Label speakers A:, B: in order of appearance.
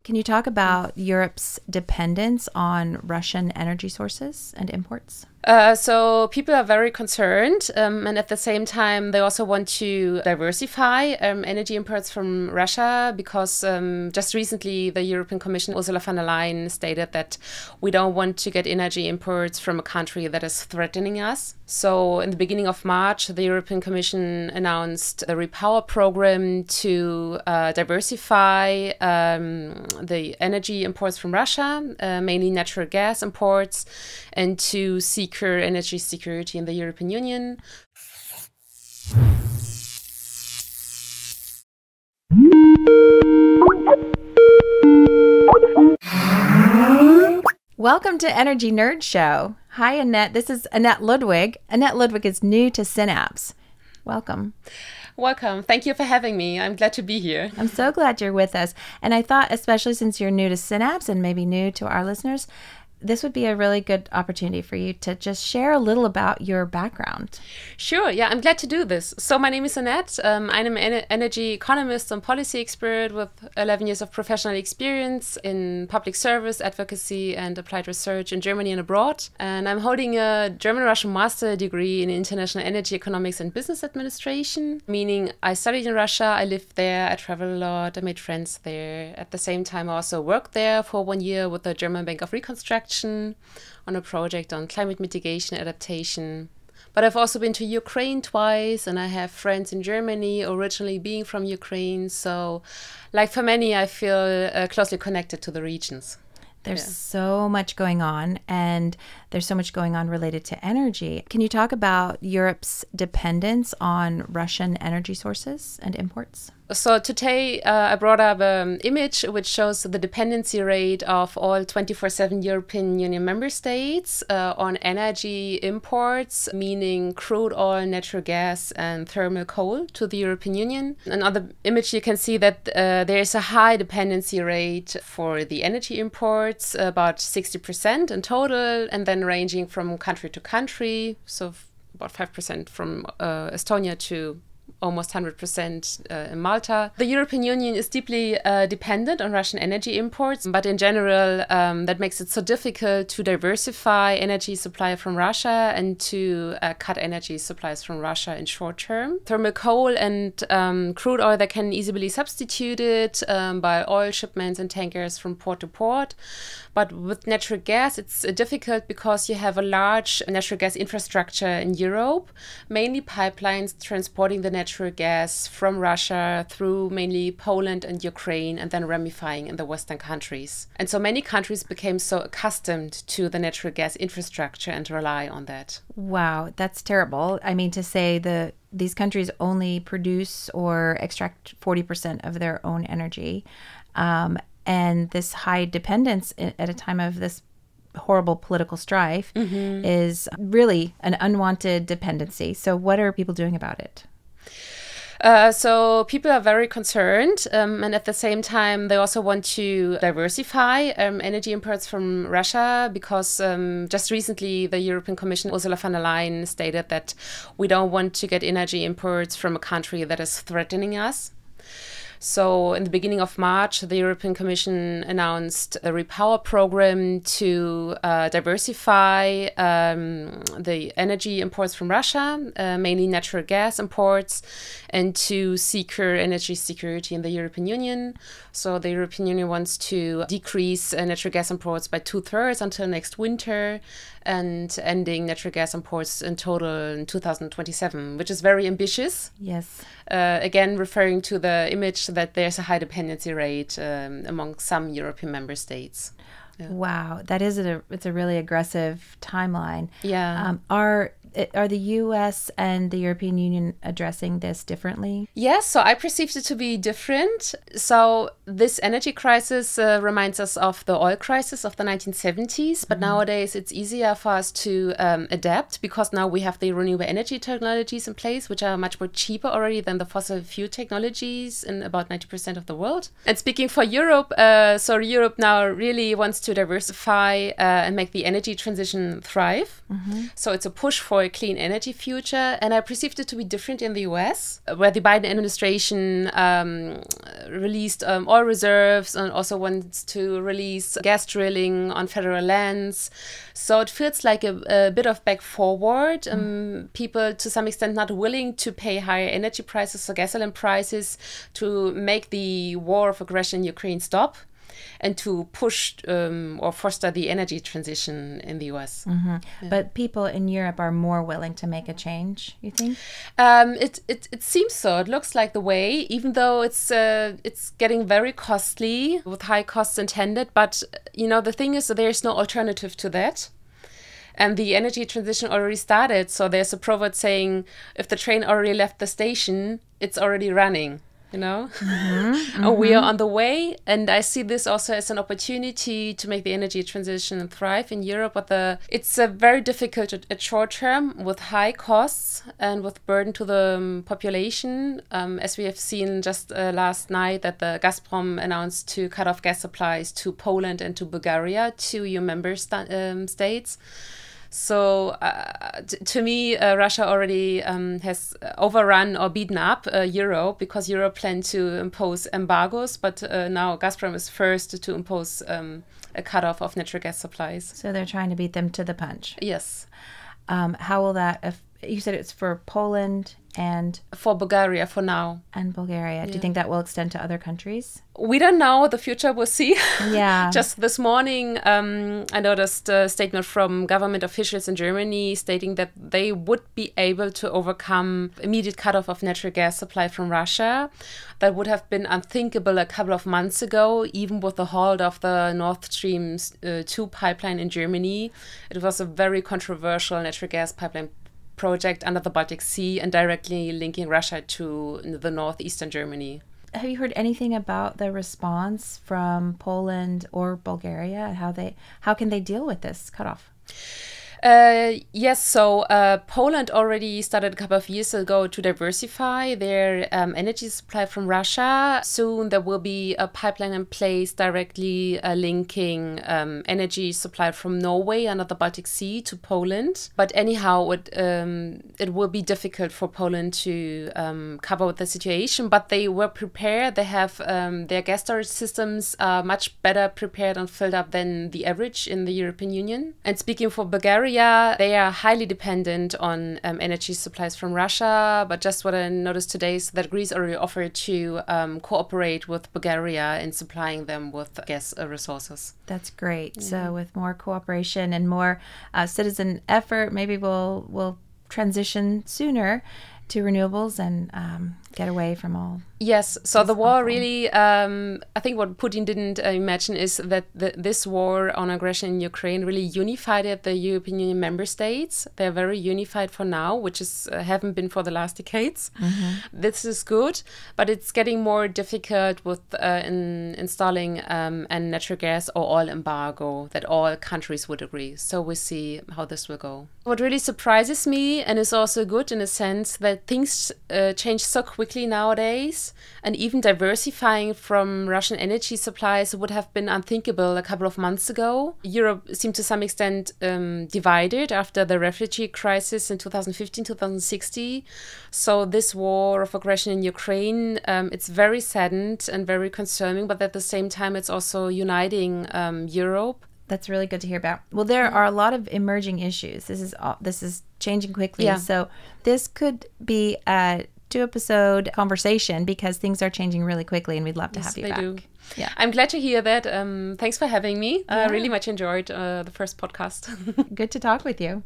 A: Can you talk about Europe's dependence on Russian energy sources and imports?
B: So people are very concerned, and at the same time, they also want to diversify energy imports from Russia because just recently, the European Commission, Ursula von der Leyen, stated that we don't want to get energy imports from a country that is threatening us. So in the beginning of March, the European Commission announced the Repower program to diversify the energy imports from Russia, mainly natural gas imports, and to secure energy security in the European Union.
A: Welcome to Energy Nerd Show. Hi, Anett. This is Anett Ludwig. Anett Ludwig is new to Synapse. Welcome.
B: Welcome. Thank you for having me. I'm glad to be here.
A: I'm so glad you're with us. And I thought, especially since you're new to Synapse and maybe new to our listeners, this would be a really good opportunity for you to just share a little about your background.
B: Sure. Yeah, I'm glad to do this. So my name is Anett. I'm an energy economist and policy expert with 11 years of professional experience in public service, advocacy, and applied research in Germany and abroad. And I'm holding a German-Russian master degree in international energy economics and business administration, meaning I studied in Russia, I lived there, I travel a lot, I made friends there. At the same time, I also worked there for 1 year with the German Bank of Reconstruction on a project on climate mitigation adaptation. But I've also been to Ukraine twice, and I have friends in Germany, originally being from Ukraine. So, like for many, I feel closely connected to the regions.
A: There's so much going on, and there's so much going on related to energy. Can you talk about Europe's dependence on Russian energy sources and imports?
B: So today I brought up an image which shows the dependency rate of all 24/7 European Union member states on energy imports, meaning crude oil, natural gas, and thermal coal to the European Union. And on the image you can see that there is a high dependency rate for the energy imports, about 60% in total, and then ranging from country to country, so about 5% from Estonia to almost 100% in Malta. The European Union is deeply dependent on Russian energy imports, but in general, that makes it so difficult to diversify energy supply from Russia and to cut energy supplies from Russia in short term. Thermal coal and crude oil that can easily be substituted by oil shipments and tankers from port to port. But with natural gas, it's difficult because you have a large natural gas infrastructure in Europe, mainly pipelines transporting the natural gas from Russia through mainly Poland and Ukraine and then ramifying in the Western countries. And so many countries became so accustomed to the natural gas infrastructure and rely on that.
A: Wow, that's terrible. I mean, to say these countries only produce or extract 40% of their own energy. And this high dependence at a time of this horrible political strife is really an unwanted dependency. So what are people doing about it?
B: So people are very concerned, and at the same time, they also want to diversify energy imports from Russia because just recently, the European Commission, Ursula von der Leyen, stated that we don't want to get energy imports from a country that is threatening us. So in the beginning of March, the European Commission announced a Repower program to diversify the energy imports from Russia, mainly natural gas imports, and to secure energy security in the European Union. So the European Union wants to decrease natural gas imports by 2/3 until next winter and ending natural gas imports in total in 2027, which is very ambitious.
A: Yes.
B: Again, referring to the image that there's a high dependency rate among some European member states. Yeah.
A: Wow, that is it's a really aggressive timeline.
B: Yeah.
A: Are the U.S. and the European Union addressing this differently?
B: Yes, so I perceived it to be different. So this energy crisis reminds us of the oil crisis of the 1970s, but nowadays it's easier for us to adapt because now we have the renewable energy technologies in place, which are much more cheaper already than the fossil fuel technologies in about 90% of the world. And speaking for Europe, so Europe now really wants to diversify and make the energy transition thrive. So it's a push for for a clean energy future. And I perceived it to be different in the US, where the Biden administration released oil reserves and also wants to release gas drilling on federal lands. So it feels like a bit of back forward. People, to some extent, not willing to pay higher energy prices or gasoline prices to make the war of aggression in Ukraine stop and to push or foster the energy transition in the US.
A: Yeah. But people in Europe are more willing to make a change, you think?
B: It seems so. It looks like the way, even though it's getting very costly with high costs intended. But, the thing is that there's no alternative to that. And the energy transition already started. So there's a proverb saying, if the train already left the station, it's already running. We are on the way, and I see this also as an opportunity to make the energy transition thrive in Europe. But it's very difficult at short term with high costs and with burden to the population, as we have seen just last night that the Gazprom announced to cut off gas supplies to Poland and to Bulgaria, two EU member states. So to me, Russia already has overrun or beaten up Europe, because Europe planned to impose embargoes, but now Gazprom is first to impose a cutoff of natural gas supplies.
A: So they're trying to beat them to the punch.
B: Yes.
A: How will that, you said it's for Poland and...
B: For Bulgaria for now.
A: And Bulgaria. Do you think that will extend to other countries?
B: We don't know. The future we'll see.
A: Yeah.
B: Just this morning, I noticed a statement from government officials in Germany stating that they would be able to overcome immediate cutoff of natural gas supply from Russia. That would have been unthinkable a couple of months ago, even with the halt of the Nord Stream 2 pipeline in Germany. It was a very controversial natural gas pipeline project under the Baltic Sea and directly linking Russia to the northeastern Germany.
A: Have you heard anything about the response from Poland or Bulgaria? How can they deal with this cutoff?
B: Yes, so Poland already started a couple of years ago to diversify their energy supply from Russia. Soon there will be a pipeline in place directly linking energy supply from Norway under the Baltic Sea to Poland. But anyhow, it will be difficult for Poland to cover the situation, but they were prepared. They have their gas storage systems much better prepared and filled up than the average in the European Union. And speaking for Bulgaria, they are highly dependent on energy supplies from Russia. But just what I noticed today is that Greece already offered to cooperate with Bulgaria in supplying them with gas resources.
A: That's great. Yeah. So with more cooperation and more citizen effort, maybe we'll transition sooner to renewables and get away from all.
B: Yes, so the war really, I think what Putin didn't imagine is that this war on aggression in Ukraine really unified the European Union member states. They're very unified for now, which haven't been for the last decades. This is good, but it's getting more difficult with installing a natural gas or oil embargo that all countries would agree. So we'll see how this will go. What really surprises me, and is also good in a sense, that things change so quickly nowadays. And even diversifying from Russian energy supplies would have been unthinkable a couple of months ago. Europe seemed to some extent divided after the refugee crisis in 2015, 2016. So this war of aggression in Ukraine, it's very saddened and very concerning, but at the same time, it's also uniting Europe.
A: That's really good to hear about. Well, there are a lot of emerging issues. This is changing quickly. Yeah. So this could be a 2-episode conversation because things are changing really quickly, and we'd love to have you back.
B: Do. Yeah, I'm glad to hear that. Thanks for having me. I really much enjoyed the first podcast.
A: Good to talk with you.